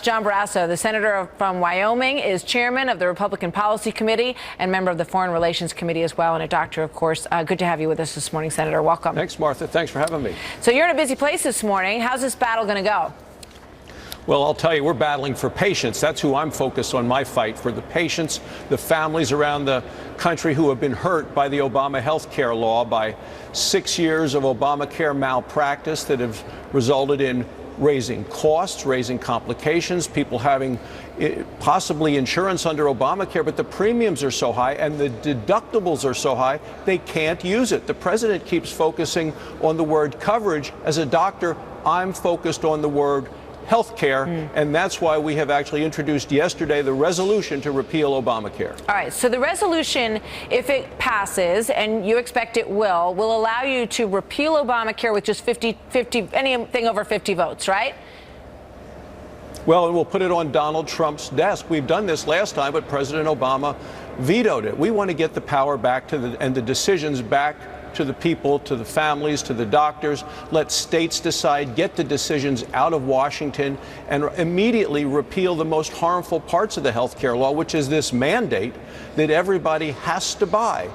John Barrasso, the senator from Wyoming, is chairman of the Republican Policy Committee and member of the Foreign Relations Committee as well, and a doctor, of course. Good to have you with us this morning, Senator. Welcome. Thanks, Martha. Thanks for having me. So you're in a busy place this morning. How's this battle going to go? Well, I'll tell you, we're battling for patients. That's who I'm focused on, my fight for the patients, the families around the country who have been hurt by the Obama health care law, by 6 years of Obamacare malpractice that have resulted in raising costs, raising complications, people having possibly insurance under Obamacare, but the premiums are so high and the deductibles are so high, they can't use it. The president keeps focusing on the word coverage. As a doctor, I'm focused on the word health care, and that's why we have actually introduced yesterday the resolution to repeal Obamacare. All right, so the resolution, if it passes, and you expect it will allow you to repeal Obamacare with just 50, anything over 50 votes, right? Well, and we'll put it on Donald Trump's desk. We've done this last time, but President Obama vetoed it. We want to get the power back to the decisions back to the people, to the families, to the doctors. Let states decide, get the decisions out of Washington, and immediately repeal the most harmful parts of the health care law, which is this mandate that everybody has to buy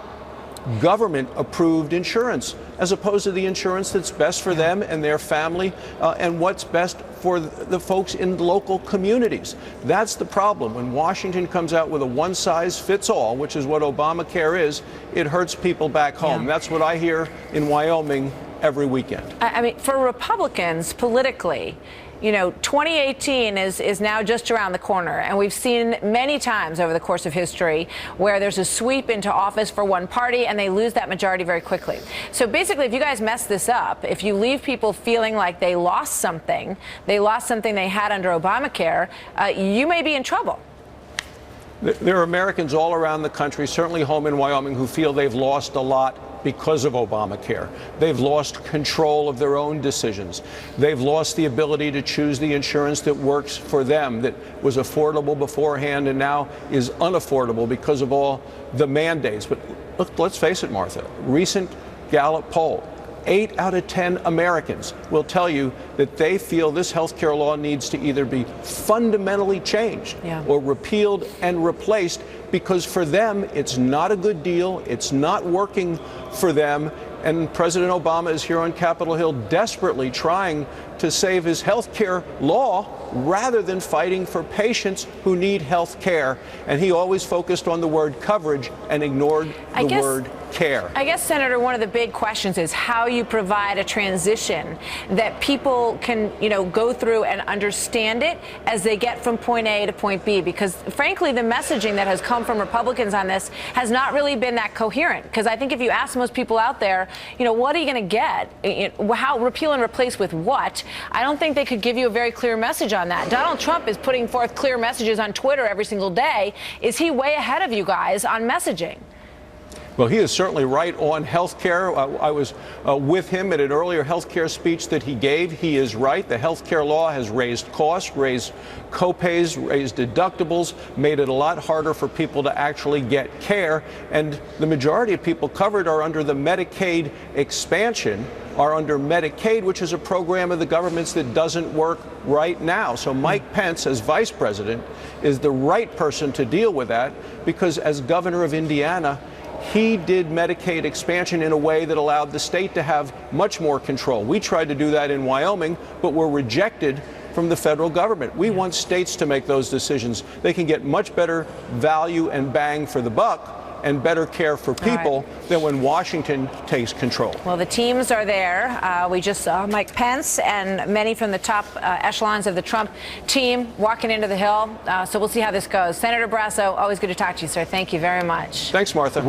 government-approved insurance, as opposed to the insurance that's best for them and their family, and what's best for the folks in local communities. That's the problem. When Washington comes out with a one-size-fits-all, which is what Obamacare is, it hurts people back home. That's what I hear in Wyoming every weekend. I mean, for Republicans, politically, you know, 2018 is now just around the corner, and we've seen many times over the course of history where there's a sweep into office for one party and they lose that majority very quickly. So basically, if you guys mess this up, if you leave people feeling like they lost something they had under Obamacare, you may be in trouble. There are Americans all around the country, certainly home in Wyoming, who feel they've lost a lot because of Obamacare. They've lost control of their own decisions. They've lost the ability to choose the insurance that works for them, that was affordable beforehand and now is unaffordable because of all the mandates. But look, let's face it, Martha, recent Gallup poll, 8 out of 10 Americans will tell you that they feel this health care law needs to either be fundamentally changed or repealed and replaced, because for them it's not a good deal, it's not working for them, and President Obama is here on Capitol Hill desperately trying to save his health care law rather than fighting for patients who need health care. And he always focused on the word coverage and ignored the word care. I guess, Senator, one of the big questions is how you provide a transition that people can, you know, go through and understand it as they get from point A to point B. Because, frankly, the messaging that has come from Republicans on this has not really been that coherent. Because I think if you ask most people out there, you know, what are you going to get? How repeal and replace with what? I don't think they could give you a very clear message on that. Donald Trump is putting forth clear messages on Twitter every single day. Is he way ahead of you guys on messaging? Well, he is certainly right on health care. I was with him at an earlier health care speech that he gave. He is right. The health care law has raised costs, raised copays, raised deductibles, made it a lot harder for people to actually get care. And the majority of people covered are under the Medicaid expansion, are under Medicaid, which is a program of the government's that doesn't work right now. So Mike Pence, as vice president, is the right person to deal with that, because as governor of Indiana, he did Medicaid expansion in a way that allowed the state to have much more control. We tried to do that in Wyoming, but were rejected from the federal government. We want states to make those decisions. They can get much better value and bang for the buck and better care for people than when Washington takes control. Well, the teams are there. We just saw Mike Pence and many from the top echelons of the Trump team walking into the Hill. So we'll see how this goes. Senator Barrasso, always good to talk to you, sir. Thank you very much. Thanks, Martha.